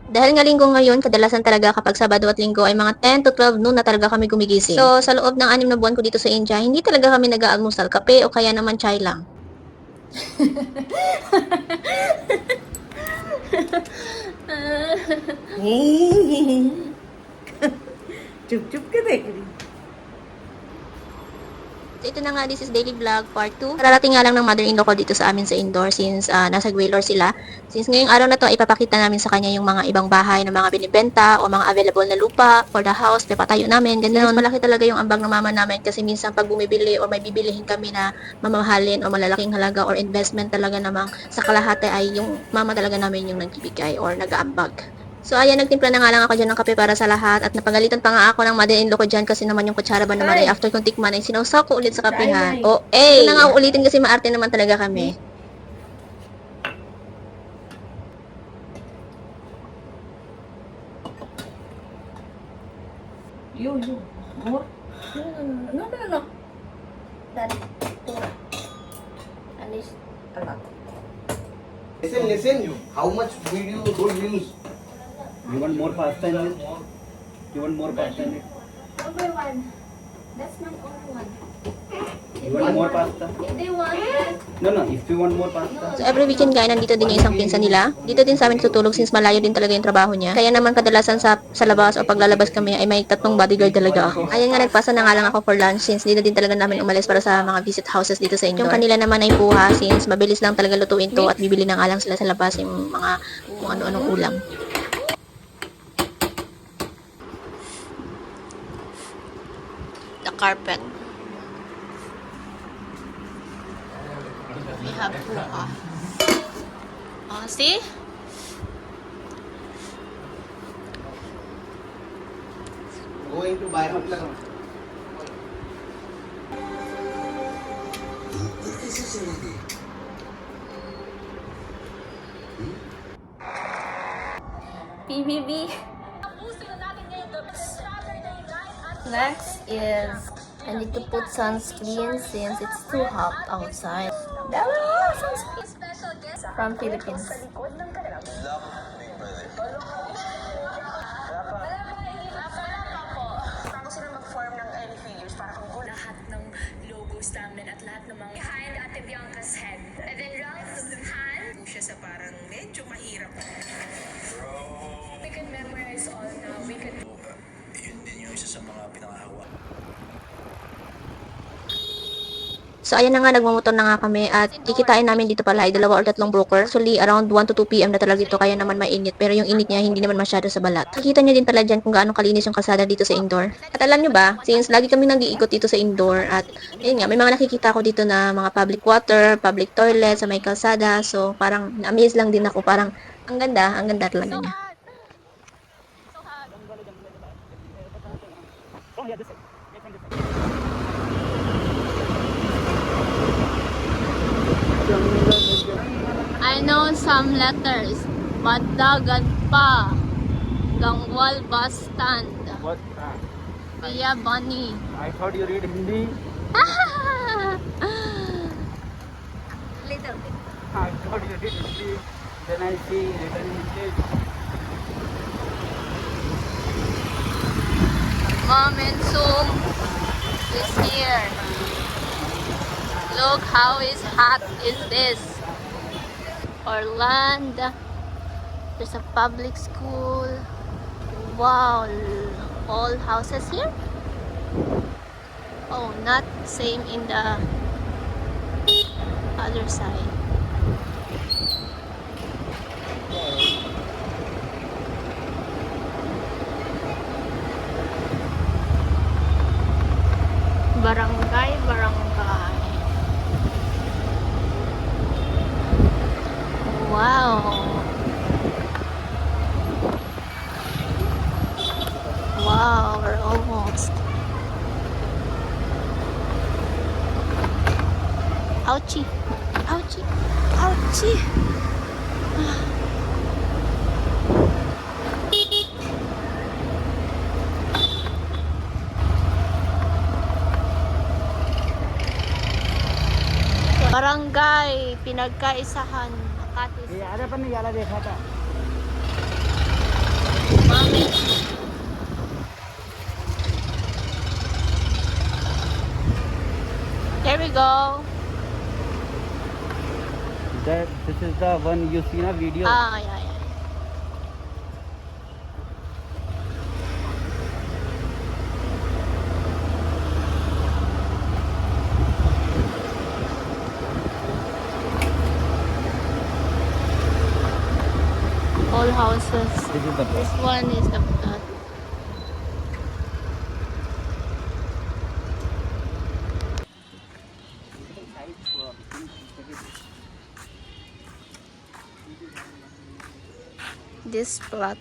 Dahil nga linggo ngayon, kadalasan talaga kapag Sabado at Linggo ay mga 10 to 12 noon na talaga kami gumigising. So, sa loob ng 6 na buwan ko dito sa India, hindi talaga kami nag-aalmusal, kape o kaya naman chai lang. चुप चुप के देख रही So, ito na nga, this is daily vlog part 2. Kararating nga lang ng mother-in-law ko dito sa amin sa indoor since nasa Gwilor sila. Since ngayong araw na to, ipapakita namin sa kanya yung mga ibang bahay na mga binibenta o mga available na lupa for the house, pepatayo namin, ganun. Since malaki talaga yung ambag ng mama namin kasi minsan pag bumibili o may bibilihin kami na mamahalin o malalaking halaga or investment talaga namang sa kalahati ay yung mama talaga namin yung nagbibigay or nag-aambag. So, ayan, nagtimpla na nga lang ako dyan ng kape para sa lahat at napagalitan pa nga ako ng mother-in-law ko dyan kasi naman yung kutsara ba naman ay after kong tikman ay sinawsaw ko ulit sa kapihan. O, ito na nga uulitin kasi maarte naman talaga kami. You more no that pura and it's a lot. Listen. How much video don't use? You want more pasta in it? You want more pasta in it? Number one. That's my only one. You want more pasta? If they want that, No, if you want more pasta. So, every weekend guys, nandito din yung isang pinsan nila. Dito din sa amin tutulog since malayo din talaga yung trabaho niya. Kaya naman kadalasan sa labas o paglalabas kami ay may 3 bodyguard talaga ako. Ayan nga, nagpasa na nga lang ako for lunch since dito din talaga namin umalis para sa mga visit houses dito sa indoor. Yung kanila naman ay puha since mabilis lang talaga lutuin to at bibili na nga lang sila sa labas yung mga kung ano-anong ulam. The carpet. We have puha. See? Going to buy up lang. PBB. Next is I need to put sunscreen since it's too hot outside. Dalawa sunscreen from Philippines. Bago sila mag-form ng any figures para kung lahat ng logos namin at lahat ng mga behind Ate Bianca's head. And then Ralph's hand. Siya sa parang medyo mahirap. We can memorize all now. We can Yun din yung isa sa mga pinangahawa. So, ayan na nga, nagmamotor na nga kami at kikitain namin dito pala ay 2 or 3 broker. Actually, around 1 to 2 p.m. na talaga ito, kaya naman mainit. Pero yung init niya, hindi naman masyado sa balat. Nakikita niyo din pala dyan kung gaano kalinis yung kalsada dito sa indoor. At alam niyo ba, since lagi kami nag-iikot dito sa indoor at ayun nga, may mga nakikita ko dito na mga public water, public toilet sa may kalsada. So, parang na-amaze lang din ako. Parang ang ganda talaga niya. I know some letters. Madagan pa. Gangwal bus stand. What? Via Bunny. I thought you read Hindi. Little bit. I thought you read Hindi. Then I see written in English. Mom and Zoom is here. Look how hot is this. Orlando. There's a public school. Wow. All houses here? Oh, not same in the other side. Barangay. Wow. Wow, we're almost. Ouchie. Ouchie. Ouchie. Barangay Pinagkaisahan Makati. ये आधा पर नहीं ज्यादा देखा था This is the one you see na video. Ah, yeah, yeah. All houses. This is the This one is the this plot.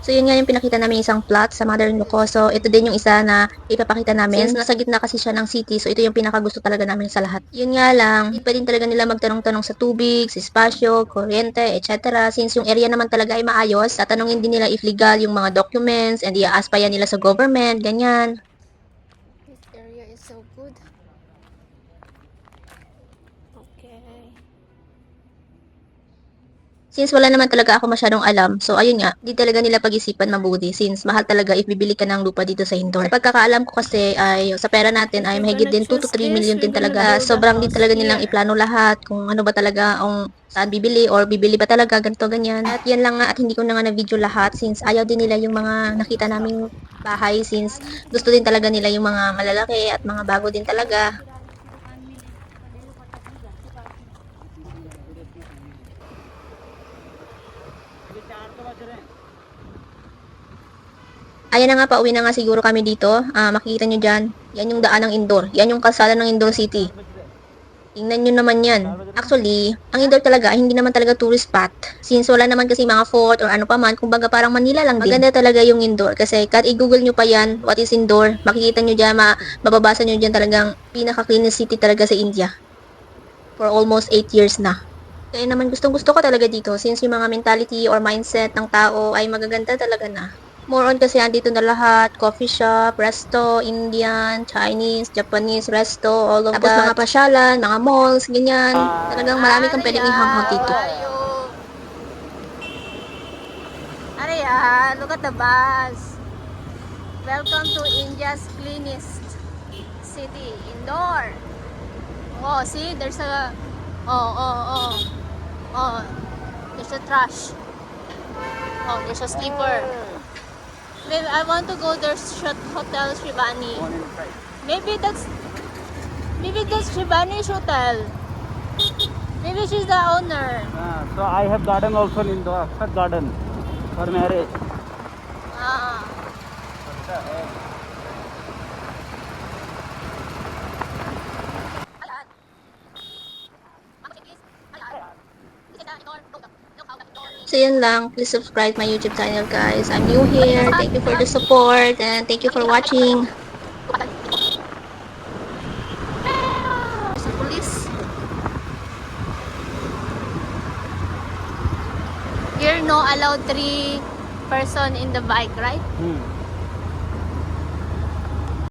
So yun nga yung pinakita namin isang plot sa mother-in-law ko. So ito din yung isa na ipapakita namin. Since nasa gitna kasi siya ng city, so ito yung pinakagusto talaga namin sa lahat. Yun nga lang, hindi pa din talaga nila magtanong-tanong sa tubig, sa espasyo, kuryente, etc. Since yung area naman talaga ay maayos, tatanungin din nila if legal yung mga documents and i-ask pa yan nila sa government, ganyan. This area is so good. Okay. Since wala naman talaga ako masyadong alam, so ayun nga, di talaga nila pag-isipan mabuti since mahal talaga if bibili ka ng lupa dito sa Indore. Sa pagkakaalam ko kasi ay sa pera natin ay mahigit din 2 to 3 million din talaga. Sobrang din talaga nilang iplano lahat kung ano ba talaga ang saan bibili or bibili ba talaga ganito ganyan. At yan lang nga at hindi ko na nga na-video lahat since ayaw din nila yung mga nakita naming bahay since gusto din talaga nila yung mga malalaki at mga bago din talaga. Ayan na nga, pauwi na nga siguro kami dito. Makikita nyo dyan. Yan yung daan ng Indore. Yan yung kalsada ng Indore City. Tingnan nyo naman yan. Actually, ang Indore talaga, hindi naman talaga tourist spot. Since wala naman kasi mga fort or ano pa man, kumbaga parang Manila lang din. Maganda talaga yung Indore. Kasi kahit i-google nyo pa yan, what is Indore, makikita nyo dyan, mababasa nyo dyan talagang pinaka-cleanest city talaga sa India. For almost 8 years na. Kaya naman gustong-gusto ko talaga dito since yung mga mentality or mindset ng tao ay magaganda talaga na. More on kasi andito na lahat, coffee shop, resto, Indian, Chinese, Japanese, resto, all of tapos that. Mga pasyalan, mga malls, ganyan. Talagang marami kang pwedeng i-hangout dito. Arya, look at the bus. Welcome to India's cleanest city, Indore. Oh, see, there's a there's a trash. Oh, there's a sleeper. Maybe I want to go there, Hotel Shivani. Maybe that's Shivani's hotel. Maybe she's the owner. So I have garden also in Indore, garden for marriage. Ah. So yun lang, please subscribe my YouTube channel guys. I'm new here. Thank you for the support and thank you for watching. Sa police. Here no allowed 3 person in the bike, right?